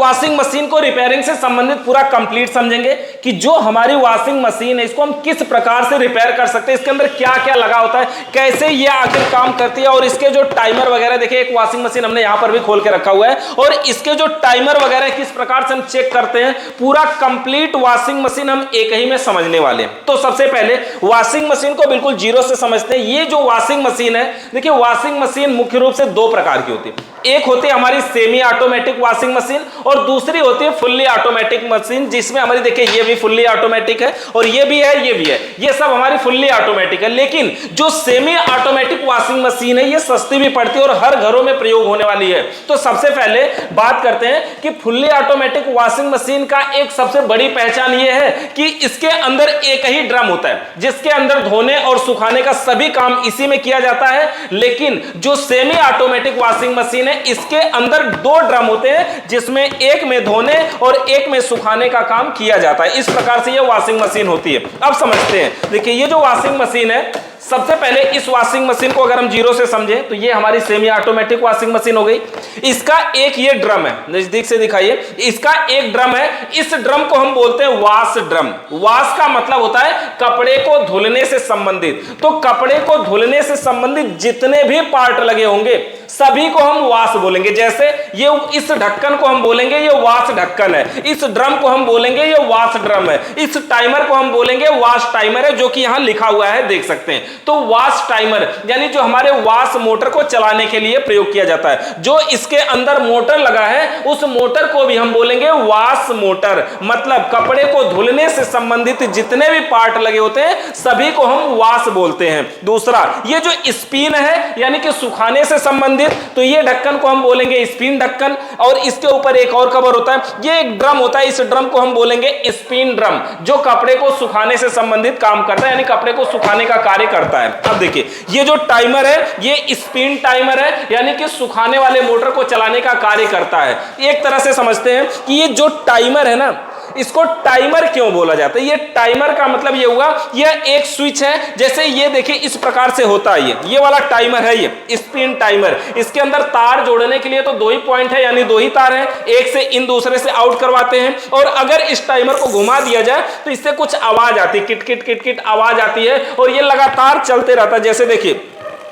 Washing machine को repairing से संबंधित पूरा कंप्लीट समझेंगे कि जो हमारी वॉशिंग मशीन है इसको हम किस प्रकार से रिपेयर कर सकते हैं, इसके अंदर क्या क्या लगा होता है, कैसे ये आखिर काम करती है, और इसके जो टाइमर वगैरह, देखिए एक वॉशिंग मशीन हमने यहां पर भी खोल के रखा हुआ है, और इसके जो टाइमर वगैरह किस प्रकार से हम चेक करते हैं, पूरा कंप्लीट वॉशिंग मशीन हम एक ही में समझने वाले हैं। तो सबसे पहले वॉशिंग मशीन को बिल्कुल जीरो से समझते हैं। ये जो वॉशिंग मशीन है, देखिए वॉशिंग मशीन मुख्य रूप से दो प्रकार की होती है। एक होती है हमारी सेमी ऑटोमेटिक वॉशिंग मशीन और दूसरी होती है फुल्ली ऑटोमेटिक मशीन, जिसमें हमारी देखिए ये भी फुल्ली ऑटोमेटिक है और ये भी है, ये भी है, ये सब हमारी फुल्ली ऑटोमेटिक है। लेकिन जो सेमी ऑटोमेटिक वॉशिंग मशीन है ये सस्ती भी पड़ती है और हर घरों में प्रयोग होने वाली है। तो सबसे पहले बात करते हैं कि फुल्ली ऑटोमेटिक वॉशिंग मशीन का एक सबसे बड़ी पहचान ये है कि इसके अंदर एक ही ड्रम होता है जिसके अंदर धोने और सुखाने का सभी काम इसी में किया जाता है। लेकिन जो सेमी ऑटोमेटिक वॉशिंग मशीन इसके अंदर दो ड्रम होते हैं जिसमें एक में धोने और एक में सुखाने का काम किया जाता है। इस प्रकार से यह वॉशिंग मशीन होती है। अब समझते हैं, देखिए ये जो वॉशिंग मशीन है, सबसे पहले इस वॉशिंग मशीन को अगर हम जीरो से समझें तो ये हमारी सेमी ऑटोमेटिक वॉशिंग मशीन हो गई। इसका एक ये ड्रम है, नजदीक से दिखाइए, इसका एक ड्रम है, इस ड्रम को हम बोलते हैं वॉश ड्रम। वॉश का मतलब होता है कपड़े को धुलने से संबंधित। तो कपड़े को धुलने से संबंधित जितने भी पार्ट लगे होंगे सभी को हम वॉश बोलेंगे। जैसे ये इस ढक्कन को हम बोलेंगे ये वॉश ढक्कन है, इस ड्रम को हम बोलेंगे ये वॉश ड्रम है, इस टाइमर को हम बोलेंगे वॉश टाइमर है, जो कि यहां लिखा हुआ है, देख सकते हैं। तो वॉश टाइमर यानी जो हमारे वॉश मोटर को चलाने के लिए प्रयोग किया जाता है। जो इसके अंदर मोटर लगा है उस मोटर को भी हम बोलेंगे वॉश मोटर। मतलब कपड़े को धुलने से संबंधित जितने भी पार्ट लगे होते हैं सभी को हम वॉश बोलते हैं। दूसरा, ये जो स्पिन है यानी कि सुखाने से संबंधित, तो ये ढक्कन को हम बोलेंगे स्पिन ढक्कन, और इसके ऊपर एक और कवर होता है, ये एक ड्रम होता है, इस ड्रम को हम बोलेंगे स्पिन ड्रम, जो कपड़े को सुखाने से संबंधित काम करता है, यानी कपड़े को सुखाने का कार्य करता है। अब देखिए ये जो टाइमर है ये स्पिन टाइमर है, यानी कि सुखाने वाले मोटर को चलाने का कार्य करता है। एक तरह से समझते हैं कि ये जो टाइमर है ना, इसको टाइमर क्यों बोला जाता है। ये टाइमर का मतलब ये हुआ, ये एक स्विच है, जैसे ये देखिए इस प्रकार से होता है, ये वाला टाइमर है, ये स्पिन टाइमर। इसके अंदर तार जोड़ने के लिए तो दो ही पॉइंट है, यानी दो ही तार हैं, एक से इन दूसरे से आउट करवाते हैं। और अगर इस टाइमर को घुमा दिया जाए तो इससे कुछ आवाज आती है, किट किट किट किट आवाज आती है, और ये लगातार चलते रहता है। जैसे देखिए,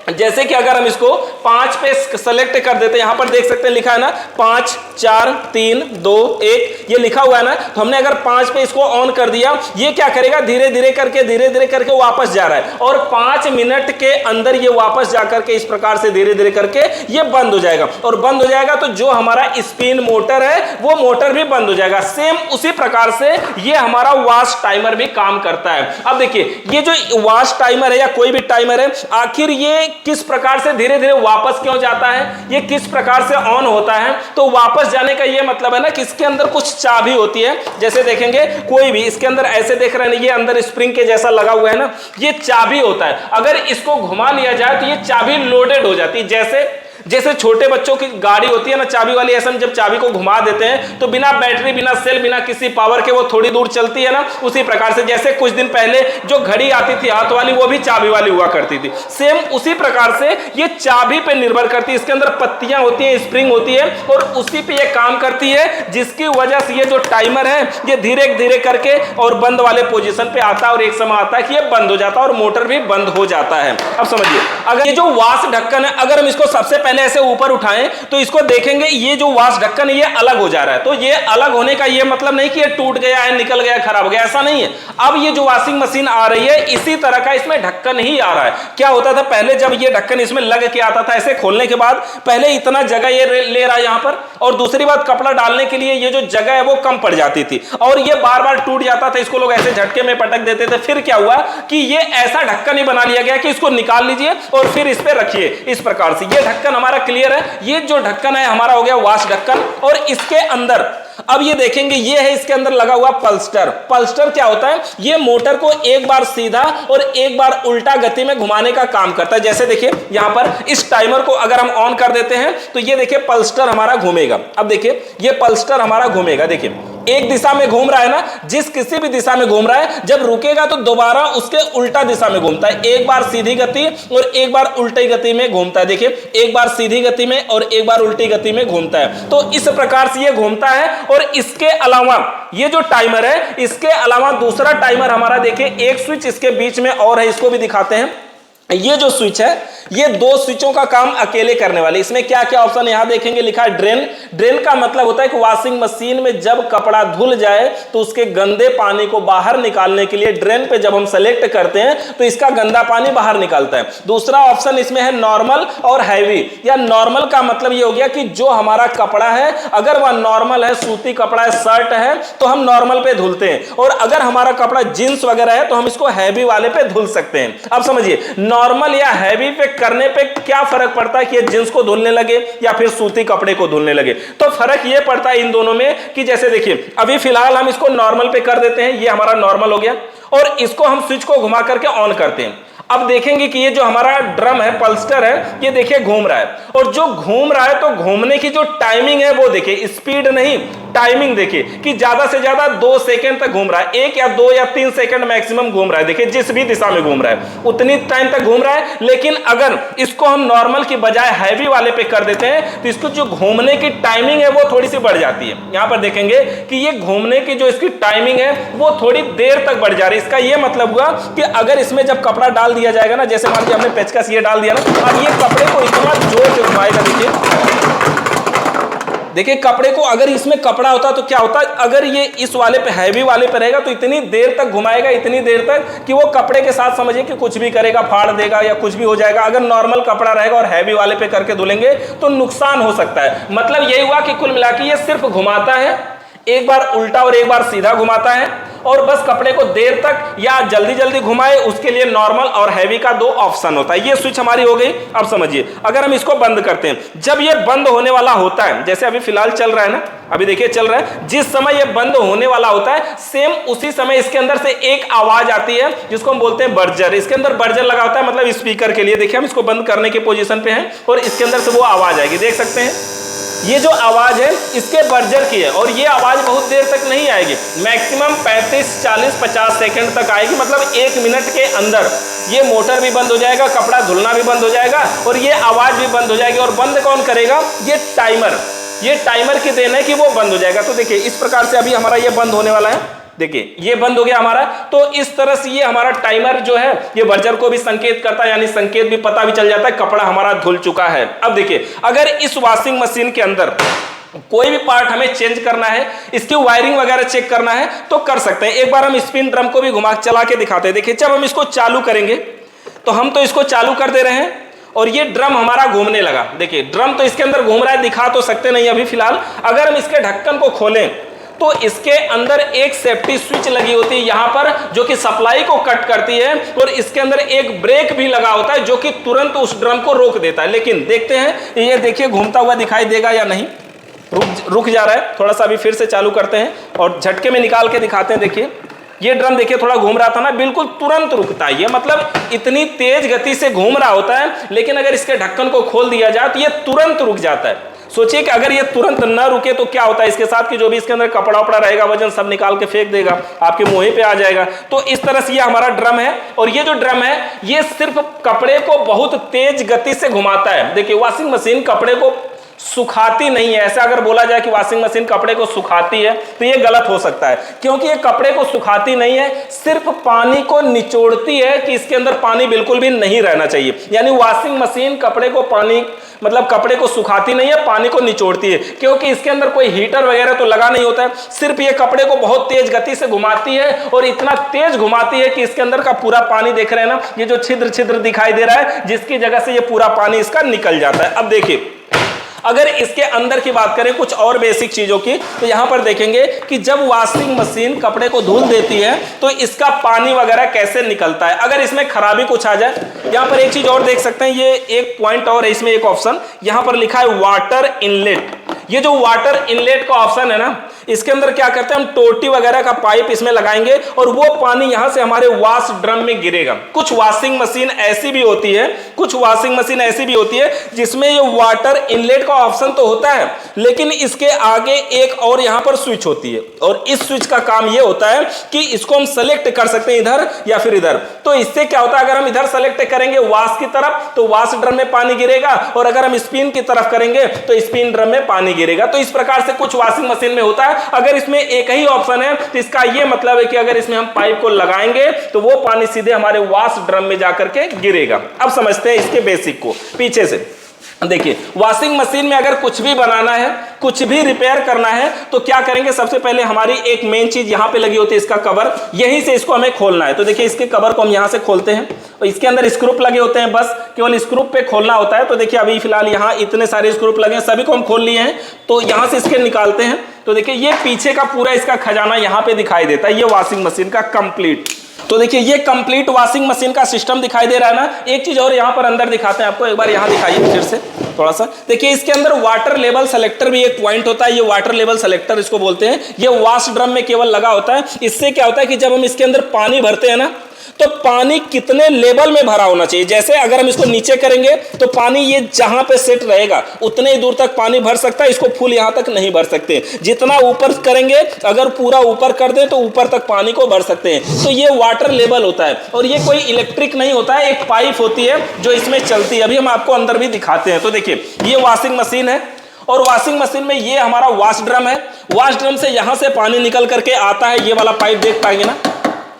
जैसे कि अगर हम इसको 5 पे सेलेक्ट कर देते हैं, यहां पर देख सकते हैं लिखा है ना 5 4 3 2 1, ये लिखा हुआ है ना, तो हमने अगर 5 पे इसको ऑन कर दिया, ये क्या करेगा, धीरे धीरे करके वापस जा रहा है, और 5 मिनट के अंदर ये वापस जाकर के इस प्रकार से धीरे धीरे करके ये बंद हो जाएगा, और बंद हो जाएगा तो जो हमारा स्पिन मोटर है वो मोटर भी बंद हो जाएगा। सेम उसी प्रकार से ये हमारा वॉश टाइमर भी काम करता है। अब देखिए ये जो वॉश टाइमर है या कोई भी टाइमर है, आखिर ये किस प्रकार से धीरे धीरे वापस क्यों जाता है, ये किस प्रकार से ऑन होता है। तो वापस जाने का ये मतलब है ना कि इसके अंदर कुछ चाबी होती है। जैसे देखेंगे कोई भी इसके अंदर ऐसे देख रहे हैं, ये अंदर स्प्रिंग के जैसा लगा हुआ है ना, ये चाबी होता है। अगर इसको घुमा लिया जाए तो ये चाबी लोडेड हो जाती है। जैसे छोटे बच्चों की गाड़ी होती है ना चाबी वाली, ऐसा जब चाबी को घुमा देते हैं तो बिना बैटरी, बिना सेल, बिना किसी पावर के वो थोड़ी दूर चलती है ना, उसी प्रकार से जैसे कुछ दिन पहले जो घड़ी आती थी हाथ वाली, वो भी चाबी वाली हुआ करती थी। सेम उसी प्रकार से ये चाबी पे निर्भर करती है। इसके अंदर पत्तियां होती है, स्प्रिंग होती है, और उसी पे ये काम करती है, जिसकी वजह से ये जो टाइमर है ये धीरे धीरे करके और बंद वाले पोजीशन पे आता है, और एक समय आता है कि ये बंद हो जाता है और मोटर भी बंद हो जाता है। अब समझिए, अगर ये जो वॉश ढक्कन है, अगर हम इसको सबसे पहले ऐसे ऊपर उठाएं तो इसको देखेंगे ये जो वॉश ढक्कन है ये अलग हो जा रहा है। तो ये अलग होने का ये मतलब नहीं कि ये टूट गया है, निकल गया, खराब हो गया, ऐसा नहीं है। अब ये जो वॉशिंग मशीन आ रही है इसी तरह का इसमें ढक्कन ही आ रहा है। क्या होता था पहले, जब ये ढक्कन इसमें लग के आता था, ऐसे खोलने के बाद पहले इतना जगह ये ले रहा है यहां पर, और दूसरी बात कपड़ा डालने के लिए ये जो जगह है वो कम पड़ जाती थी, और ये बार बार टूट जाता था। इसको लोग ऐसे झटके में पटक देते थे। फिर क्या हुआ कि ये ऐसा ढक्कन ही बना लिया गया कि इसको निकाल लीजिए और फिर इस पे रखिए। इस प्रकार से ये ढक्कन हमारा क्लियर है। ये जो ढक्कन है हमारा हो गया वॉश ढक्कन, और इसके अंदर अब ये देखेंगे ये है इसके अंदर लगा हुआ पल्स्टर। पल्स्टर क्या होता है, ये मोटर को एक बार सीधा और एक बार उल्टा गति में घुमाने का काम करता है। जैसे देखिए यहां पर इस टाइमर को अगर हम ऑन कर देते हैं तो ये देखिए पल्स्टर हमारा घूमेगा। अब देखिए ये पल्स्टर हमारा घूमेगा, देखिए एक दिशा में घूम रहा है ना, जिस किसी भी दिशा में घूम रहा है, जब रुकेगा तो दोबारा उसके उल्टा दिशा में घूमता है। एक बार सीधी गति और एक बार उल्टी गति में घूमता है। देखिए, एक बार सीधी गति में और एक बार उल्टी गति में घूमता है। तो इस प्रकार से ये घूमता है। और इसके अलावा ये जो टाइमर है, इसके अलावा दूसरा टाइमर हमारा देखिए, एक स्विच इसके बीच में और है, इसको भी दिखाते हैं। ये जो स्विच है, ये दो स्विचों का काम अकेले करने वाले। इसमें क्या क्या ऑप्शन यहां देखेंगे, लिखा है ड्रेन। ड्रेन का मतलब होता है कि वॉशिंग मशीन में जब कपड़ा धुल जाए तो उसके गंदे पानी को बाहर निकालने के लिए ड्रेन पे जब हम सेलेक्ट करते हैं तो इसका गंदा पानी बाहर निकालता है। दूसरा ऑप्शन इसमें है नॉर्मल और हैवी। या नॉर्मल का मतलब ये हो गया कि जो हमारा कपड़ा है, अगर वह नॉर्मल है, सूती कपड़ा है, शर्ट है, तो हम नॉर्मल पे धुलते हैं। और अगर हमारा कपड़ा जींस वगैरह है तो हम इसको हैवी वाले पे धुल सकते हैं। अब समझिए, नॉर्मल या हैवी पे करने पे क्या फर्क पड़ता है कि ये जींस को धुलने लगे या फिर सूती कपड़े को धुलने लगे। तो फर्क ये पड़ता है इन दोनों में कि जैसे देखिए, अभी फिलहाल हम इसको नॉर्मल पे कर देते हैं, ये हमारा नॉर्मल हो गया, और इसको हम स्विच को घुमा करके ऑन करते हैं। अब देखेंगे कि ये जो हमारा ड्रम है, पल्स्टर है, ये देखिए घूम रहा है। और जो घूम रहा है तो घूमने की जो टाइमिंग है वो देखिए, स्पीड नहीं, टाइमिंग देखिए कि ज्यादा से ज्यादा 2 सेकंड तक घूम रहा है। 1 या 2 या 3 सेकंड मैक्सिमम घूम रहा है। देखिए, जिस भी दिशा में घूम रहा है उतनी टाइम तक घूम रहा है। लेकिन अगर इसको हम नॉर्मल की बजाय हैवी वाले पे कर देते हैं तो इसको जो घूमने की टाइमिंग है वो थोड़ी सी बढ़ जाती है। यहां पर देखेंगे कि ये घूमने की जो इसकी टाइमिंग है वो थोड़ी देर तक बढ़ जा रही है। इसका ये मतलब हुआ कि अगर इसमें जब कपड़ा डाल दिया जाएगा ना, जैसे मान लीजिए हमने पेचकस ये डाल दिया ना, अब ये कपड़े को इतना जोर से घुमाएगा। देखिए कपड़े को, अगर इसमें कपड़ा होता तो क्या होता, अगर ये इस वाले पे, हैवी वाले पे रहेगा तो इतनी देर तक घुमाएगा, इतनी देर तक कि वो कपड़े के साथ समझिए कि कुछ भी करेगा, फाड़ देगा या कुछ भी हो जाएगा। अगर नॉर्मल कपड़ा रहेगा और हैवी वाले पे करके धुलेंगे तो नुकसान हो सकता है। मतलब यही हुआ कि कुल मिला के ये सिर्फ घुमाता है, एक बार उल्टा और एक बार सीधा घुमाता है, और बस कपड़े को देर तक या जल्दी जल्दी घुमाए उसके लिए नॉर्मल और हैवी का 2 ऑप्शन होता है। ये स्विच हमारी हो गई। अब समझिए, अगर हम इसको बंद करते हैं, जब ये बंद होने वाला होता है, जैसे अभी फिलहाल चल रहा है ना, अभी देखिए चल रहा है, जिस समय ये बंद होने वाला होता है सेम उसी समय इसके अंदर से एक आवाज आती है जिसको हम बोलते हैं बर्जर। इसके अंदर बर्जर लगा होता है, मतलब स्पीकर के लिए। देखिए हम इसको बंद करने की पोजीशन पे हैं और इसके अंदर से वो आवाज आएगी, देख सकते हैं। ये जो आवाज है इसके बर्जर की है, और ये आवाज बहुत देर तक नहीं आएगी, मैक्सिमम 35, 40, 50 सेकंड तक आएगी। मतलब 1 मिनट के अंदर ये मोटर भी बंद हो जाएगा, कपड़ा धुलना भी बंद हो जाएगा और ये आवाज भी बंद हो जाएगी। और बंद कौन करेगा, ये टाइमर। ये टाइमर की देन है कि वो बंद हो जाएगा। तो देखिए इस प्रकार से अभी हमारा ये बंद होने वाला है। देखिए ये बंद हो गया हमारा। तो इस तरह से ये हमारा टाइमर जो है ये बर्जर को भी संकेत करता है, यानी संकेत भी पता भी चल जाता है कपड़ा हमारा धुल चुका है। अब देखिए, अगर इस वॉशिंग मशीन के अंदर कोई भी पार्ट हमें चेंज करना है, इसकी वायरिंग वगैरह चेक करना है तो कर सकते हैं। एक बार हम स्पिन ड्रम को भी घुमा चला के दिखाते हैं। देखिए जब हम इसको चालू करेंगे तो हम तो इसको चालू कर दे रहे हैं और ये ड्रम हमारा घूमने लगा। देखिए ड्रम तो इसके अंदर घूम रहा है, दिखा तो सकते नहीं अभी फिलहाल। अगर हम इसके ढक्कन को खोलें तो इसके अंदर एक सेफ्टी स्विच लगी होती है यहां पर, जो कि सप्लाई को कट करती है, और इसके अंदर एक ब्रेक भी लगा होता है जो कि तुरंत उस ड्रम को रोक देता है। लेकिन देखते हैं ये देखिए घूमता हुआ दिखाई देगा या नहीं। रुक जा रहा है थोड़ा सा, अभी फिर से चालू करते हैं और झटके में निकाल के दिखाते हैं। देखिए ये ड्रम देखिए थोड़ा घूम रहा था ना, बिल्कुल तुरंत रुकता है। ये मतलब इतनी तेज गति से घूम रहा होता है, लेकिन अगर इसके ढक्कन को खोल दिया जाए तो ये तुरंत रुक जाता है। सोचिए कि अगर ये तुरंत न रुके तो क्या होता है इसके साथ, कि जो भी इसके अंदर कपड़ा उपड़ा रहेगा वजन सब निकाल के फेंक देगा, आपके मुंह पे आ जाएगा। तो इस तरह से ये हमारा ड्रम है, और ये जो ड्रम है ये सिर्फ कपड़े को बहुत तेज गति से घुमाता है। देखिए वॉशिंग मशीन कपड़े को सुखाती नहीं है। ऐसा अगर बोला जाए कि वॉशिंग मशीन कपड़े को सुखाती है तो ये गलत हो सकता है, क्योंकि ये कपड़े को सुखाती नहीं है, सिर्फ पानी को निचोड़ती है कि इसके अंदर पानी बिल्कुल भी नहीं रहना चाहिए। यानी वॉशिंग मशीन कपड़े को पानी मतलब कपड़े को सुखाती नहीं है, पानी को निचोड़ती है, क्योंकि इसके अंदर कोई हीटर वगैरह तो लगा नहीं होता है। सिर्फ ये कपड़े को बहुत तेज गति से घुमाती है, और इतना तेज घुमाती है कि इसके अंदर का पूरा पानी देख रहे हैं ना, ये जो छिद्र छिद्र दिखाई दे रहा है जिसकी जगह से ये पूरा पानी इसका निकल जाता है। अब देखिए अगर इसके अंदर की बात करें कुछ और बेसिक चीजों की, तो यहां पर देखेंगे कि जब वॉशिंग मशीन कपड़े को धुल देती है तो इसका पानी वगैरह कैसे निकलता है। अगर इसमें खराबी कुछ आ जाए, यहां पर एक चीज और देख सकते हैं, ये एक पॉइंट और है इसमें, एक ऑप्शन यहां पर लिखा है वाटर इनलेट। ये जो वाटर इनलेट का ऑप्शन है ना, इसके अंदर क्या करते हैं हम, टोटी वगैरह का पाइप इसमें लगाएंगे और वो पानी यहां से हमारे वॉश ड्रम में गिरेगा। कुछ वॉशिंग मशीन ऐसी भी होती है, कुछ वॉशिंग मशीन ऐसी भी होती है जिसमें ये वाटर इनलेट का ऑप्शन तो होता है, लेकिन इसके आगे एक और यहां पर स्विच होती है, और इस स्विच का काम ये होता है कि इसको हम सेलेक्ट कर सकते हैं इधर या फिर इधर। तो इससे क्या होता है, अगर हम इधर सेलेक्ट करेंगे वॉश की तरफ तो वॉश ड्रम में पानी गिरेगा, और अगर हम स्पिन की तरफ करेंगे तो स्पिन ड्रम में पानी गिरेगा। तो इस प्रकार से कुछ वॉशिंग मशीन में होता है। अगर इसमें एक ही ऑप्शन है तो इसका यह मतलब है कि अगर इसमें हम पाइप को लगाएंगे तो वो पानी सीधे हमारे वॉश ड्रम में जाकर के गिरेगा। अब समझते हैं इसके बेसिक को पीछे से। देखिए, वॉशिंग मशीन में अगर कुछ भी बनाना है, कुछ भी रिपेयर करना है तो क्या करेंगे, सबसे पहले हमारी एक मेन चीज यहां पे लगी होती है, इसका कवर, यहीं से इसको हमें खोलना है। तो देखिए, इसके कवर को हम यहां से खोलते हैं और इसके अंदर स्क्रूप लगे होते हैं, बस केवल स्क्रूप पे खोलना होता है। तो देखिए, अभी फिलहाल यहां इतने सारे स्क्रूप लगे हैं, सभी को हम खोल लिए हैं। तो यहां से इसके निकालते हैं तो देखिए, ये पीछे का पूरा इसका खजाना यहां पे दिखाई देता है, ये वॉशिंग मशीन का कंप्लीट। तो देखिए, ये कंप्लीट वॉशिंग मशीन का सिस्टम दिखाई दे रहा है ना। एक चीज और यहां पर अंदर दिखाते हैं आपको, एक बार यहां दिखाइए फिर से थोड़ा सा। देखिए, इसके अंदर वाटर लेवल सेलेक्टर भी एक पॉइंट होता है, ये वाटर लेवल सेलेक्टर इसको बोलते हैं। ये वॉश ड्रम में केवल लगा होता है। इससे क्या होता है कि जब हम इसके अंदर पानी भरते हैं ना, तो पानी कितने लेवल में भरा होना चाहिए। जैसे अगर हम इसको नीचे करेंगे तो पानी ये जहां पे सेट रहेगा उतने ही दूर तक पानी भर सकता है, इसको फुल यहां तक नहीं भर सकते। जितना ऊपर करेंगे, अगर पूरा ऊपर कर दें तो ऊपर तक पानी को भर सकते हैं। तो ये वाटर लेवल होता है, और ये कोई इलेक्ट्रिक नहीं होता है, एक पाइप होती है जो इसमें चलती है। अभी हम आपको अंदर भी दिखाते हैं। तो देखिए, ये वॉशिंग मशीन है, और वॉशिंग मशीन में ये हमारा वॉश ड्रम है। वॉश ड्रम से यहां से पानी निकल करके आता है, ये वाला पाइप देख पाएंगे ना,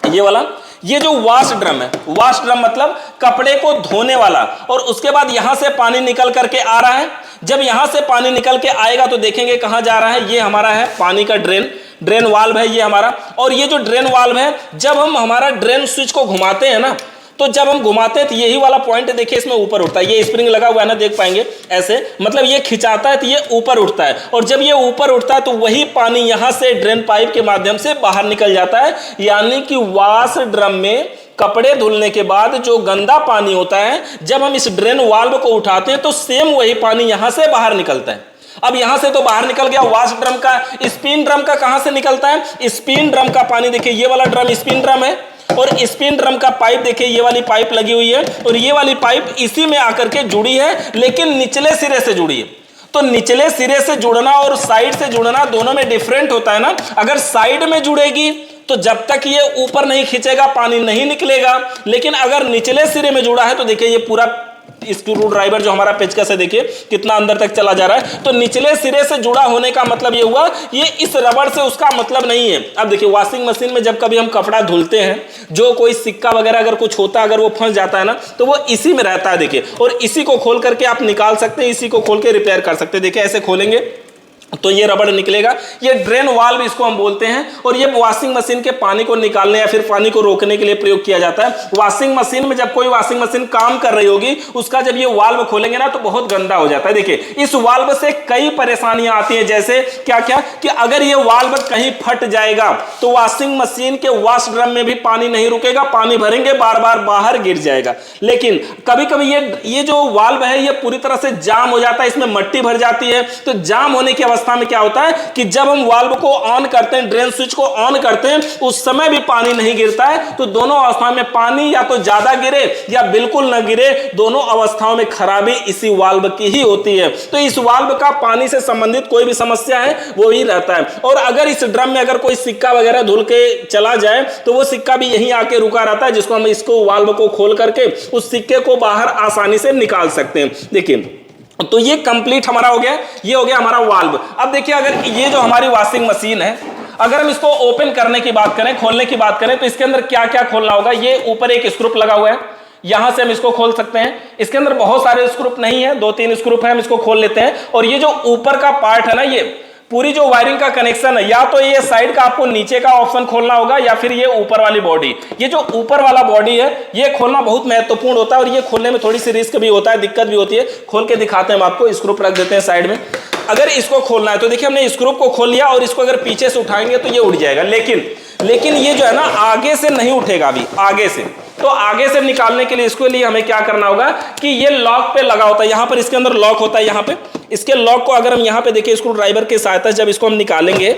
ये वाला। ये जो वॉश ड्रम है, वॉश ड्रम मतलब कपड़े को धोने वाला, और उसके बाद यहां से पानी निकल करके आ रहा है। जब यहां से पानी निकल के आएगा तो देखेंगे कहां जा रहा है, ये हमारा है पानी का ड्रेन वाल्व है ये हमारा। और ये जो ड्रेन वाल्व है, जब हम हमारा ड्रेन स्विच को घुमाते हैं ना, तो जब हम घुमाते हैं तो यही वाला पॉइंट देखिए इसमें ऊपर उठता है। ये स्प्रिंग लगा हुआ है ना, देख पाएंगे ऐसे, मतलब ये खिंचाता है तो ये ऊपर उठता है, और जब ये ऊपर उठता है तो वही पानी यहां से ड्रेन पाइप के माध्यम से बाहर निकल जाता है। यानी कि वॉश ड्रम में कपड़े धुलने के बाद जो गंदा पानी होता है, जब हम इस ड्रेन वाल्व को उठाते हैं तो सेम वही पानी यहां से बाहर निकलता है। अब यहां से तो बाहर निकल गया वॉश ड्रम का। स्पिन ड्रम का कहां से निकलता है, स्पिन ड्रम का पानी देखिए, ये वाला ड्रम स्पिन ड्रम है, और स्पिन ड्रम का पाइप देखिए, ये वाली पाइप लगी हुई है, और ये वाली पाइप इसी में आकर के जुड़ी है, लेकिन निचले सिरे से जुड़ी है। तो निचले सिरे से जुड़ना और साइड से जुड़ना दोनों में डिफरेंट होता है ना। अगर साइड में जुड़ेगी तो जब तक ये ऊपर नहीं खींचेगा पानी नहीं निकलेगा, लेकिन अगर निचले सिरे में जुड़ा है तो देखिए, ये पूरा स्क्रू ड्राइवर जो हमारा पेचकस है देखिए कितना अंदर तक चला जा रहा है। तो निचले सिरे से जुड़ा होने का मतलब ये हुआ, ये इस रबड़ से उसका मतलब नहीं है। अब देखिए, वॉशिंग मशीन में जब कभी हम कपड़ा धुलते हैं, जो कोई सिक्का वगैरह अगर कुछ होता है, अगर वो फंस जाता है ना, तो वो इसी में रहता है देखिए, और इसी को खोल करके आप निकाल सकते हैं, इसी को खोल के रिपेयर कर सकते हैं। देखिए, ऐसे खोलेंगे तो ये रबड़ निकलेगा, ये ड्रेन वाल्व इसको हम बोलते हैं। और ये वॉशिंग मशीन के पानी को निकालने या फिर पानी को रोकने के लिए प्रयोग किया जाता है। वॉशिंग मशीन में जब कोई वॉशिंग मशीन काम कर रही होगी, उसका जब ये वाल्व खोलेंगे ना तो बहुत गंदा हो जाता है। देखिए, इस वाल्व से कई परेशानियां आती हैं, जैसे क्या क्या कि अगर ये वाल्व कहीं फट जाएगा तो वॉशिंग मशीन के वॉश ड्रम में भी पानी नहीं रुकेगा, पानी भरेंगे बार बार बाहर गिर जाएगा। लेकिन कभी कभी ये जो वाल्व है ये पूरी तरह से जाम हो जाता है, इसमें मट्टी भर जाती है। तो जाम होने की अवस्था में क्या होता है कि जब हम वाल्व को ऑन करते हैं, ड्रेन स्विच को ऑन करते हैं, उस समय भी पानी नहीं गिरता है। तो दोनों अवस्थाओं में पानी या तो ज्यादा गिरे या बिल्कुल न गिरे, दोनों अवस्थाओं में खराबी इसी वाल्व की ही होती है। तो इस वाल्व का पानी से संबंधित कोई भी समस्या है वो ही रहता है। और अगर इस ड्रम में अगर कोई सिक्का वगैरह धुल के चला जाए तो वो सिक्का भी यहीं आके रुका रहता है, जिसको हम इसको वाल्व को खोल करके उस सिक्के को बाहर आसानी से निकाल सकते हैं। देखिए, तो ये कंप्लीट हमारा हो गया, ये हो गया हमारा वाल्व। अब देखिए, अगर ये जो हमारी वॉशिंग मशीन है, अगर हम इसको ओपन करने की बात करें, खोलने की बात करें, तो इसके अंदर क्या क्या खोलना होगा। ये ऊपर एक स्क्रूप लगा हुआ है, यहां से हम इसको खोल सकते हैं। इसके अंदर बहुत सारे स्क्रूप नहीं है, 2-3 स्क्रूप है, हम इसको खोल लेते हैं। और ये जो ऊपर का पार्ट है ना, ये पूरी जो वायरिंग का कनेक्शन है, या तो ये साइड का आपको नीचे का ऑप्शन खोलना होगा, या फिर ये ऊपर वाली बॉडी। ये जो ऊपर वाला बॉडी है ये खोलना बहुत महत्वपूर्ण होता है, और ये खोलने में थोड़ी सी रिस्क भी होता है, दिक्कत भी होती है। खोल के दिखाते हैं हम आपको, स्क्रूप रख देते हैं साइड में। अगर इसको खोलना है तो देखिए, हमने स्क्रूप को खोल लिया, और इसको अगर पीछे से उठाएंगे तो ये उठ जाएगा। लेकिन ये जो है ना, आगे से नहीं उठेगा। अभी आगे से तो आगे से निकालने के लिए इसके लिए हमें क्या करना होगा कि ये लॉक पे लगा होता है, यहां पर इसके अंदर लॉक होता है, यहां पे इसके लॉक को अगर हम यहां पे देखिए स्क्रू ड्राइवर की सहायता से जब इसको हम निकालेंगे,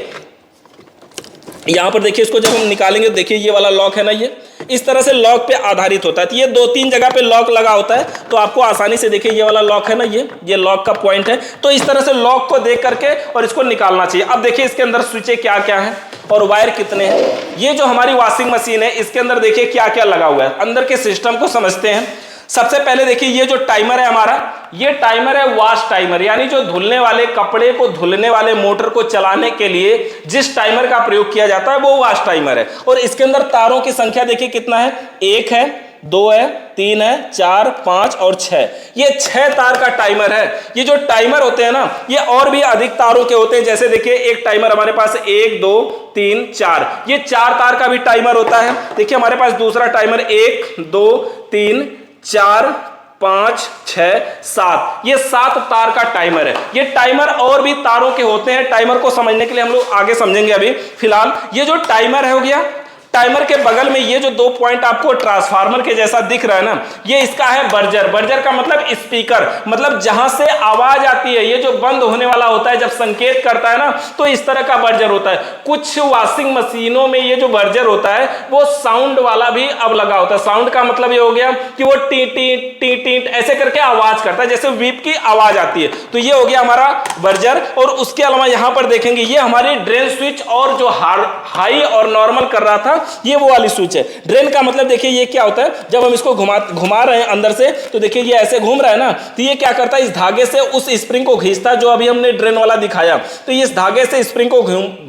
यहां पर देखिए इसको जब हम निकालेंगे, देखिए ये वाला लॉक है ना, ये इस तरह से लॉक पे आधारित होता है। तो ये 2-3 जगह पे लॉक लगा होता है, तो आपको आसानी से देखिए ये वाला लॉक है ना, ये लॉक का पॉइंट है। तो इस तरह से लॉक को देख करके और इसको निकालना चाहिए। अब देखिए इसके अंदर स्विचें क्या क्या हैं और वायर कितने हैं। ये जो हमारी वॉशिंग मशीन है इसके अंदर देखिए क्या क्या लगा हुआ है, अंदर के सिस्टम को समझते हैं। सबसे पहले देखिए ये जो टाइमर है हमारा, ये टाइमर है वॉश टाइमर, यानी जो धुलने वाले कपड़े को धुलने वाले मोटर को चलाने के लिए जिस टाइमर का प्रयोग किया जाता है वो वॉश टाइमर है। और इसके अंदर तारों की संख्या देखिए कितना है, 1 है, 2 है, 3 है, 4, 5 और 6। ये 6 तार का टाइमर है। ये जो टाइमर होते हैं ना, ये और भी अधिक तारों के होते हैं। जैसे देखिए एक टाइमर हमारे पास 1, 2, 3, 4, ये 4 तार का भी टाइमर होता है। देखिए हमारे पास दूसरा टाइमर 1, 2, 3, 4, 5, 6, 7, ये 7 तार का टाइमर है। ये टाइमर और भी तारों के होते हैं। टाइमर को समझने के लिए हम लोग आगे समझेंगे। अभी फिलहाल ये जो टाइमर है हो गया, टाइमर के बगल में ये जो 2 पॉइंट आपको ट्रांसफार्मर के जैसा दिख रहा है ना, ये इसका है बर्जर। बर्जर का मतलब स्पीकर, मतलब जहां से आवाज आती है, ये जो बंद होने वाला होता है जब संकेत करता है ना, तो इस तरह का बर्जर होता है। कुछ वॉशिंग मशीनों में ये जो बर्जर होता है वो साउंड वाला भी अब लगा होता है। साउंड का मतलब ये हो गया कि वो टी टी टी टी ऐसे करके आवाज करता है, जैसे व्हीप की आवाज आती है। तो ये हो गया हमारा बर्जर। और उसके अलावा यहां पर देखेंगे ये हमारी ड्रेन स्विच, और जो हाई और नॉर्मल कर रहा था ये वो वाली स्विच है। ड्रेन का मतलब देखिए ये क्या होता है, जब हम इसको घुमा रहे हैं अंदर से, तो देखिए ये ऐसे घूम रहा है ना, तो ये क्या करता है, इस धागे से उस स्प्रिंग को खींचता है जो अभी हमने ड्रेन वाला दिखाया। तो ये इस धागे से स्प्रिंग को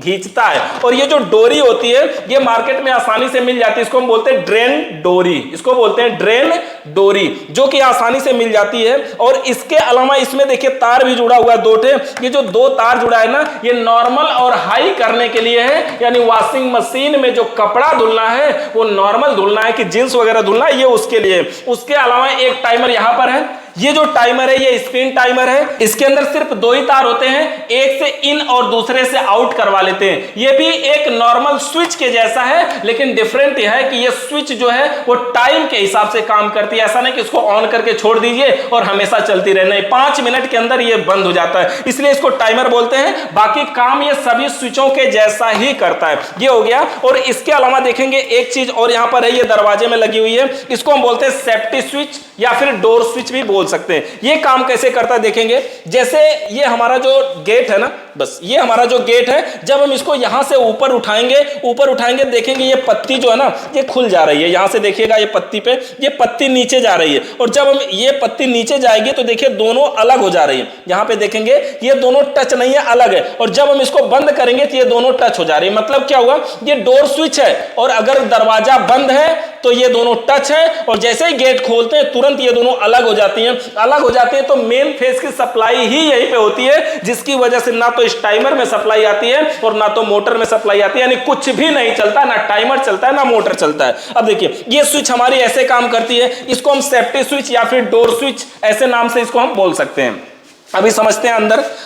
खींचता है। और ये जो डोरी होती है ये मार्केट में आसानी से मिल जाती है, इसको हम बोलते हैं ड्रेन डोरी, इसको बोलते हैं ड्रेन डोरी, जो कि आसानी से मिल जाती है। और इसके अलावा इसमें देखिए तार भी जुड़ा हुआ है 2 ठे। ये जो 2 तार जुड़ा है ना, ये नॉर्मल और हाई करने के लिए है, यानी वॉशिंग मशीन में जो कपड़ा धुलना है वो नॉर्मल धुलना है कि जींस वगैरह धुलना है, ये उसके लिए। उसके अलावा एक टाइमर यहां पर है। ये जो टाइमर है ये स्पिन टाइमर है। इसके अंदर सिर्फ 2 ही तार होते हैं, एक से इन और दूसरे से आउट करवा लेते हैं। ये भी एक नॉर्मल स्विच के जैसा है, लेकिन डिफरेंट यह है कि ये स्विच जो है वो टाइम के हिसाब से काम करती है। ऐसा नहीं कि इसको ऑन करके छोड़ दीजिए और हमेशा चलती रहे, नहीं, 5 मिनट के अंदर ये बंद हो जाता है, इसलिए इसको टाइमर बोलते हैं। बाकी काम ये सभी स्विचों के जैसा ही करता है। ये हो गया। और इसके अलावा देखेंगे एक चीज और यहां पर है, ये दरवाजे में लगी हुई है, इसको हम बोलते हैं सेफ्टी स्विच या फिर डोर स्विच भी बोल सकते हैं। ये काम कैसे करता है देखेंगे। जैसे ये हमारा जो गेट है ना, बस ये हमारा जो गेट है, जब हम इसको यहां से ऊपर उठाएंगे देखेंगे ये पत्ती जो है ना ये खुल जा रही है। यहां से देखिएगा ये पत्ती पे, ये पत्ती नीचे जा रही है। और जब हम ये पत्ती नीचे जाएगी तो देखिए दोनों अलग हो जा रही है। यहां पे देखेंगे ये दोनों टच नहीं है, अलग है। और जब हम इसको बंद करेंगे तो ये दोनों टच हो जा रही है। मतलब क्या हुआ, ये डोर स्विच है और अगर दरवाजा बंद है तो ये दोनों टच है, और जैसे ही गेट खोलते हैं तुरंत ये दोनों अलग हो जाती हैं। अलग हो जाती है तो मेन फेस की सप्लाई ही यहीं पे होती है, जिसकी वजह से ना तो इस टाइमर में सप्लाई आती है और ना तो मोटर में सप्लाई आती है, यानी कुछ भी नहीं चलता, ना टाइमर चलता है ना मोटर चलता है। अब देखिए ये स्विच हमारी ऐसे काम करती है, इसको हम सेफ्टी स्विच या फिर डोर स्विच ऐसे नाम से इसको हम बोल सकते हैं। अभी समझते हैं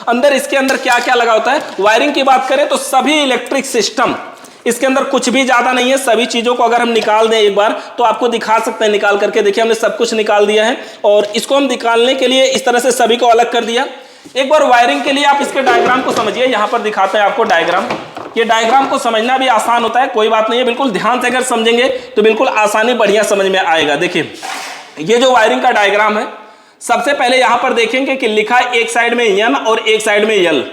अंदर इसके अंदर क्या क्या लगा होता है। वायरिंग की बात करें तो सभी इलेक्ट्रिक सिस्टम, इसके अंदर कुछ भी ज्यादा नहीं है। सभी चीजों को अगर हम निकाल दें एक बार तो आपको दिखा सकते हैं निकाल करके। देखिए हमने सब कुछ निकाल दिया है, और इसको हम निकालने के लिए इस तरह से सभी को अलग कर दिया। एक बार वायरिंग के लिए आप इसके डायग्राम को समझिए। यहां पर दिखाते हैं आपको डायग्राम। ये डायग्राम को समझना भी आसान होता है, कोई बात नहीं है, बिल्कुल ध्यान से अगर समझेंगे तो बिल्कुल आसानी बढ़िया समझ में आएगा। देखिए ये जो वायरिंग का डायग्राम है, सबसे पहले यहां पर देखेंगे कि लिखा है एक साइड में एन और एक साइड में एल।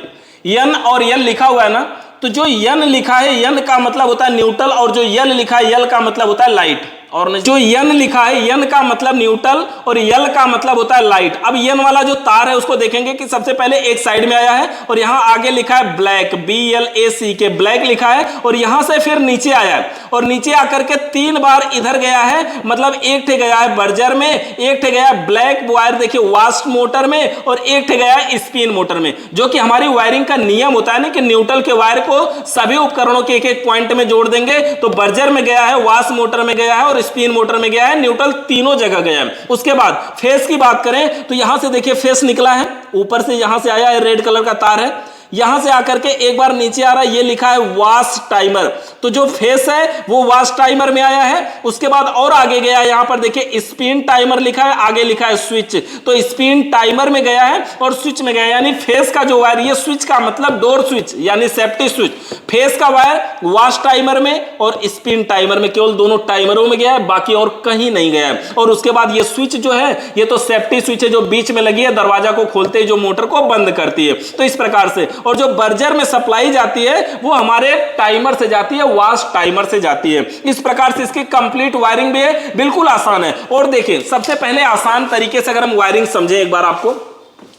एन और एल लिखा हुआ है ना, तो जो एन लिखा है एन का मतलब होता है न्यूट्रल, और जो एल लिखा है एल का मतलब होता है लाइट। और जो एन लिखा है एन का मतलब न्यूट्रल और एल का मतलब होता है लाइट। अब एन वाला जो तार है उसको देखेंगे कि सबसे पहले एक साइड में आया है और यहां आगे लिखा है ब्लैक, BLACK, ब्लैक लिखा है, और यहां से फिर नीचे आया है और नीचे आकर के 3 बार इधर गया है। मतलब एक ठे गया है बर्जर में, एक ठे गया है ब्लैक वायर देखिए वास्ट मोटर में, और एक ठे गया है स्पिन मोटर में। जो कि हमारी वायरिंग का नियम होता है ना कि न्यूट्रल के वायर को सभी उपकरणों के एक एक पॉइंट में जोड़ देंगे। तो बर्जर में गया है, वास्ट मोटर में गया है और स्पिन मोटर में गया है, न्यूट्रल तीनों जगह गया है। उसके बाद फेस की बात करें तो यहां से देखिए फेस निकला है, ऊपर से यहां से आया है, रेड कलर का तार है। यहां से आकर के एक बार नीचे आ रहा है, ये लिखा है वाश टाइमर। तो जो फेस है वो वाश टाइमर में आया है। उसके बाद और आगे गया, यहां पर देखिए स्पिन टाइमर लिखा है, आगे लिखा है स्विच। तो स्पिन टाइमर में गया है और स्विच में गया, यानी फेस का जो वायर, ये स्विच का मतलब डोर स्विच यानी सेफ्टी स्विच। फेस का वायर वाश टाइमर में और स्पिन टाइमर में, केवल दोनों टाइमरों में गया है, बाकी और कहीं नहीं गया है। और उसके बाद ये स्विच जो है ये तो सेफ्टी स्विच है जो बीच में लगी है, दरवाजा को खोलते ही जो मोटर को बंद करती है। तो इस प्रकार से, और जो बर्जर में सप्लाई जाती है वो हमारे टाइमर से जाती है, वाश टाइमर से जाती है। इस प्रकार से इसकी कंप्लीट वायरिंग भी है, बिल्कुल आसान है। और देखिए सबसे पहले आसान तरीके से अगर हम वायरिंग समझें, एक बार आपको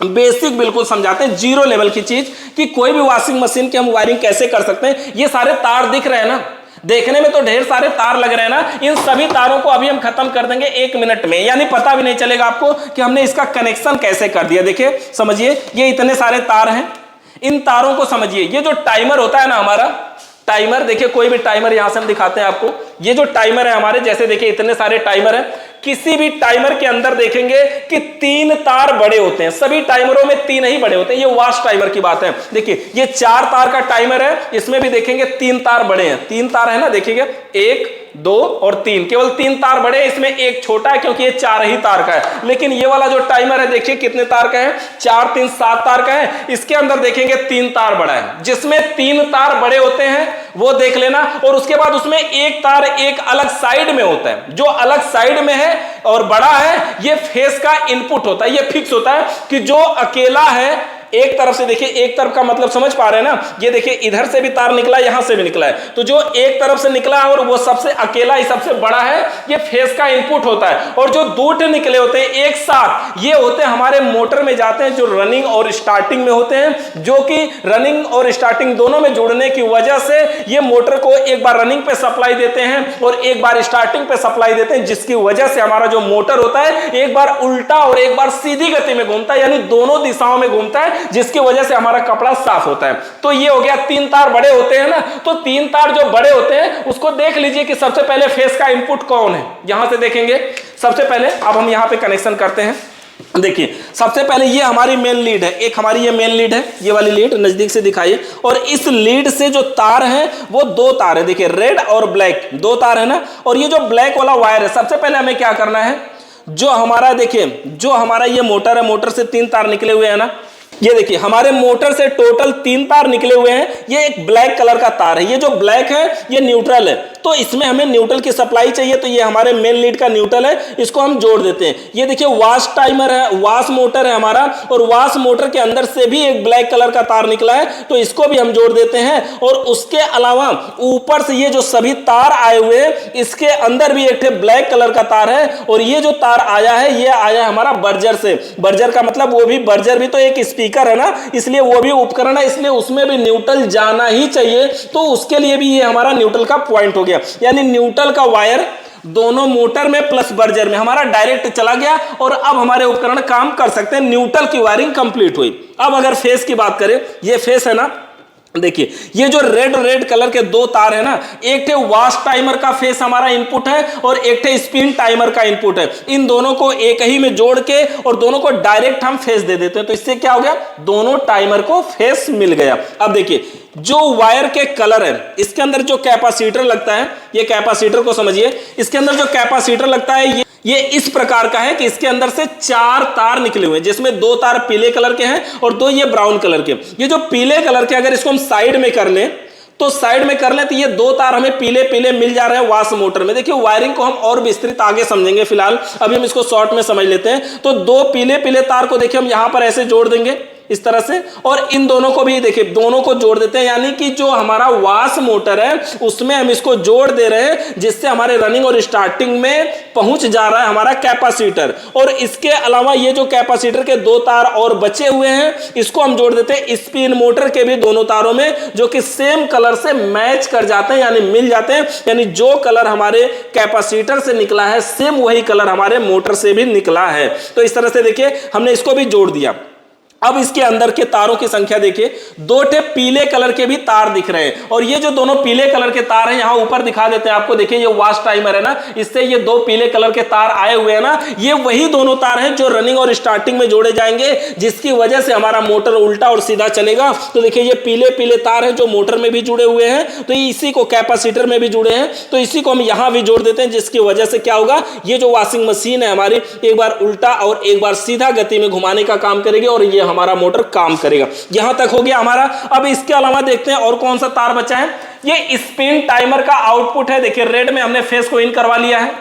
बेसिक बिल्कुल समझाते हैं, जीरो लेवल की चीज, कि कोई भी वॉशिंग मशीन की हम वायरिंग कैसे कर सकते हैं। ये सारे तार दिख रहे हैं ना, देखने में तो ढेर सारे तार लग रहे हैं ना, इन सभी तारों को अभी हम खत्म कर देंगे 1 मिनट में, यानी पता भी नहीं चलेगा आपको कि हमने इसका कनेक्शन कैसे कर दिया। देखिए समझिए, ये इतने सारे तार हैं, इन तारों को समझिए। ये जो टाइमर होता है ना हमारा, टाइमर, देखिए कोई भी टाइमर यहां से हम दिखाते हैं आपको, ये जो टाइमर है हमारे, जैसे देखिए इतने सारे टाइमर हैं, किसी भी टाइमर के अंदर देखेंगे कि 3 तार बड़े होते हैं, सभी टाइमरों में 3 ही बड़े होते हैं। ये वाश टाइमर की बात है। देखिए ये 4 तार का टाइमर है, इसमें भी देखेंगे 3 तार बड़े हैं, 3 तार है ना, देखिएगा 1 2 और 3, केवल 3 तार बड़े हैं, इसमें एक छोटा है क्योंकि ये 4 ही तार का है। लेकिन ये वाला जो टाइमर है देखिए कितने तार का है, 4 3 7 तार का है, इसके अंदर देखेंगे 3 तार बड़ा है, जिसमें 3 तार बड़े होते हैं वो देख लेना। और उसके बाद उसमें एक तार एक अलग साइड में होता है, जो अलग साइड में है और बड़ा है, ये फेस का इनपुट होता है। ये फिक्स होता है कि जो अकेला है एक तरफ से, देखिए एक तरफ का मतलब समझ पा रहे हैं ना, ये देखिए इधर से भी तार निकला है, यहां से भी निकला है, तो जो एक तरफ से निकला है और वो सबसे अकेला ही सबसे बड़ा है, ये फेस का इनपुट होता है। और जो 2 निकले होते हैं एक साथ, ये होते हैं हमारे मोटर में जाते हैं, जो रनिंग और स्टार्टिंग में होते हैं, जो कि रनिंग और स्टार्टिंग दोनों में जुड़ने की वजह से ये मोटर को एक बार रनिंग पे सप्लाई देते हैं और एक बार स्टार्टिंग पे सप्लाई देते हैं, जिसकी वजह से हमारा जो मोटर होता है एक बार उल्टा और एक बार सीधी गति में घूमता है, यानी दोनों दिशाओं में घूमता है, जिसकी वजह से हमारा कपड़ा साफ होता है। तो ये हो गया, 3 तार बड़े होते हैं ना, तो 3 तार जो बड़े होते हैं उसको देख लीजिए कि सबसे पहले फेस का इनपुट कौन है, यहां से देखेंगे सबसे पहले। अब हम यहां पे कनेक्शन करते हैं, देखिए सबसे पहले ये हमारी मेन लीड है, एक हमारी ये मेन लीड है, ये वाली लीड नजदीक से दिखाइए। और इस लीड से जो तार है वो 2 तार है, देखिए रेड और ब्लैक 2 तार है ना। और ये जो ब्लैक वाला वायर है, सबसे पहले हमें क्या करना है, जो हमारा देखिए जो हमारा ये मोटर है, मोटर से 3 तार निकले हुए हैं ना, ये देखिए हमारे मोटर से टोटल 3 तार निकले हुए हैं। ये एक ब्लैक कलर का तार है, ये जो ब्लैक है ये न्यूट्रल है, तो इसमें हमें न्यूट्रल की सप्लाई चाहिए, तो ये हमारे मेन लीड का न्यूट्रल है, इसको हम जोड़ देते हैं। ये देखिए वाश टाइमर है, वाश मोटर है हमारा, और वाश मोटर के अंदर से भी एक ब्लैक कलर का तार निकला है, तो इसको भी हम जोड़ देते हैं। और उसके अलावा ऊपर से ये जो सभी तार आए हुए हैं, इसके अंदर भी एक ब्लैक कलर का तार है, और ये जो तार आया है ये आया हमारा बर्जर से। बर्जर का मतलब वो भी, बर्जर भी तो एक स्पीकर है ना, इसलिए वो भी उपकरण है, इसलिए उसमें भी न्यूट्रल जाना ही चाहिए, तो उसके लिए भी ये हमारा न्यूट्रल का पॉइंट हो गया। यानी न्यूट्रल का वायर दोनों मोटर में प्लस बर्जर में हमारा डायरेक्ट चला गया, और अब हमारे उपकरण काम कर सकते हैं। न्यूट्रल की वायरिंग कंप्लीट हुई। अब अगर फेस की बात करें, ये फेस है ना, देखिए ये जो रेड कलर के 2 तार है ना, एक थे वाश टाइमर का फेस हमारा इनपुट है, और एक थे स्पिन टाइमर का इनपुट है। इन दोनों को एक ही में जोड़ के और दोनों को डायरेक्ट हम फेस दे देते हैं, तो इससे क्या हो गया, दोनों टाइमर को फेस मिल गया। अब देखिए जो वायर के कलर है, इसके अंदर जो कैपेसिटर लगता है, ये कैपेसिटर को समझिए, इसके अंदर जो कैपेसिटर लगता है ये इस प्रकार का है कि इसके अंदर से 4 तार निकले हुए हैं, जिसमें 2 तार पीले कलर के हैं और 2 ये ब्राउन कलर के। ये जो पीले कलर के, अगर इसको हम साइड में कर लें, तो साइड में कर लें तो ये 2 तार हमें पीले पीले मिल जा रहे हैं वाश मोटर में। देखिए वायरिंग को हम और विस्तृत आगे समझेंगे, फिलहाल अभी हम इसको शॉर्ट में समझ लेते हैं। तो 2 पीले पीले तार को देखिए हम यहां पर ऐसे जोड़ देंगे इस तरह से, और इन दोनों को भी देखिए दोनों को जोड़ देते हैं, यानी कि जो हमारा वाश मोटर है उसमें हम इसको जोड़ दे रहे हैं, जिससे हमारे रनिंग और स्टार्टिंग में पहुंच जा रहा है हमारा कैपेसिटर। और इसके अलावा ये जो कैपेसिटर के 2 तार और बचे हुए हैं, इसको हम जोड़ देते हैं स्पिन मोटर के भी दोनों तारों में, जो कि सेम कलर से मैच कर जाते हैं, यानी मिल जाते हैं। यानी जो कलर हमारे कैपेसिटर से निकला है सेम वही कलर हमारे मोटर से भी निकला है। तो इस तरह से देखिए हमने इसको भी जोड़ दिया। अब इसके अंदर के तारों की संख्या देखिए, 2 पीले कलर के भी तार दिख रहे हैं। और ये जो दोनों पीले कलर के तार हैं, यहां ऊपर दिखा देते हैं आपको, देखिए ये वॉश टाइमर है ना, इससे ये 2 पीले कलर के तार आए हुए हैं ना, ये वही दोनों तार हैं जो रनिंग और स्टार्टिंग में जोड़े जाएंगे, जिसकी वजह से हमारा मोटर उल्टा और सीधा चलेगा। तो देखिए ये पीले पीले तार हैं जो मोटर में भी जुड़े हुए हैं, तो इसी को कैपेसिटर में भी जुड़े हैं, तो इसी को हम यहां भी जोड़ देते हैं, जिसकी वजह से क्या होगा, ये जो वॉशिंग मशीन है हमारी एक बार उल्टा और एक बार सीधा गति में घुमाने का काम करेगी और ये हमारा मोटर काम करेगा। यहां तक हो गया हमारा। अब इसके अलावा देखते हैं और कौन सा तार बचा है। ये स्पिन टाइमर का आउटपुट है, देखिए रेड में हमने फेस को इन करवा लिया है,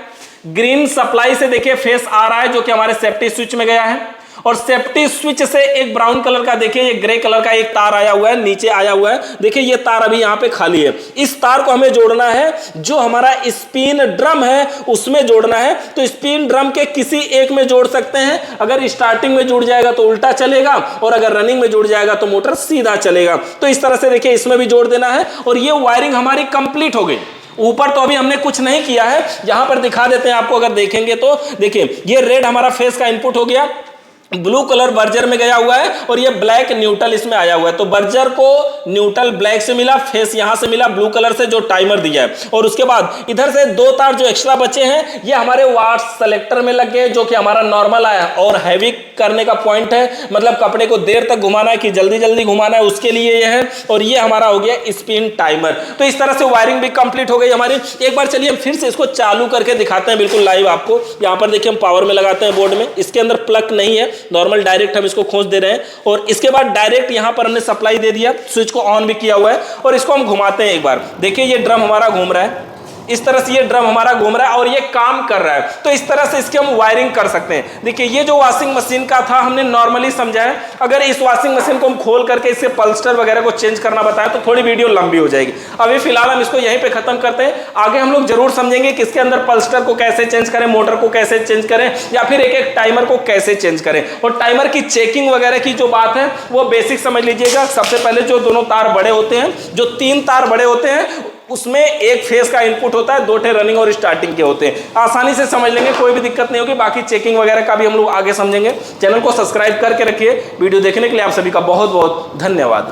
ग्रीन सप्लाई से देखिए फेस आ रहा है जो कि हमारे सेफ्टी स्विच में गया है, और सेफ्टी स्विच से एक ब्राउन कलर का देखिए ये ग्रे कलर का एक तार आया हुआ है, नीचे आया हुआ है, देखिए ये तार अभी यहां पे खाली है। इस तार को हमें जोड़ना है जो हमारा स्पिन ड्रम है उसमें जोड़ना है। तो स्पिन ड्रम के किसी एक में जोड़ सकते हैं, अगर स्टार्टिंग में जुड़ जाएगा तो उल्टा चलेगा और अगर रनिंग में जुड़ जाएगा तो मोटर सीधा चलेगा। तो इस तरह से देखिए इसमें भी जोड़ देना है और ये वायरिंग हमारी कंप्लीट हो गई। ऊपर तो अभी हमने कुछ नहीं किया है, यहां पर दिखा देते हैं आपको, अगर देखेंगे तो देखिए ये रेड हमारा फेस का इनपुट हो गया, ब्लू कलर बर्जर में गया हुआ है और ये ब्लैक न्यूट्रल इसमें आया हुआ है। तो बर्जर को न्यूट्रल ब्लैक से मिला, फेस यहां से मिला ब्लू कलर से जो टाइमर दिया है। और उसके बाद इधर से 2 तार जो एक्स्ट्रा बचे हैं ये हमारे वाट्स सेलेक्टर में लग गए, जो कि हमारा नॉर्मल आया और हैवी करने का पॉइंट है, मतलब कपड़े को देर तक घुमाना है कि जल्दी जल्दी घुमाना है, उसके लिए ये है। और ये हमारा हो गया स्पिन टाइमर। तो इस तरह से वायरिंग भी कंप्लीट हो गई हमारी। एक बार चलिए हम फिर से इसको चालू करके दिखाते हैं बिल्कुल लाइव आपको। यहाँ पर देखिए हम पावर में लगाते हैं बोर्ड में, इसके अंदर प्लग नहीं है, नॉर्मल डायरेक्ट हम इसको खोज दे रहे हैं और इसके बाद डायरेक्ट यहां पर हमने सप्लाई दे दिया, स्विच को ऑन भी किया हुआ है और इसको हम घुमाते हैं एक बार। देखिए ये ड्रम हमारा घूम रहा है, इस तरह से ये ड्रम हमारा घूम रहा है और ये काम कर रहा है। तो इस तरह से इसकी हम वायरिंग कर सकते हैं। देखिए ये जो वॉशिंग मशीन का था हमने नॉर्मली समझा है, अगर इस वॉशिंग मशीन को हम खोल करके इसके पल्स्टर वगैरह को चेंज करना बताएं तो थोड़ी वीडियो लंबी हो जाएगी। अभी फिलहाल हम इसको यहीं पे खत्म करते हैं, आगे हम लोग जरूर समझेंगे कि इसके अंदर पल्स्टर को कैसे चेंज करें, मोटर को कैसे चेंज करें, या फिर एक एक टाइमर को कैसे चेंज करें। और टाइमर की चेकिंग वगैरह की जो बात है वो बेसिक समझ लीजिएगा। सबसे पहले जो दोनों तार बड़े होते हैं, जो 3 तार बड़े होते हैं, उसमें एक फेस का इनपुट होता है, 2 रनिंग और स्टार्टिंग के होते हैं। आसानी से समझ लेंगे, कोई भी दिक्कत नहीं होगी। बाकी चेकिंग वगैरह का भी हम लोग आगे समझेंगे। चैनल को सब्सक्राइब करके रखिए। वीडियो देखने के लिए आप सभी का बहुत बहुत धन्यवाद।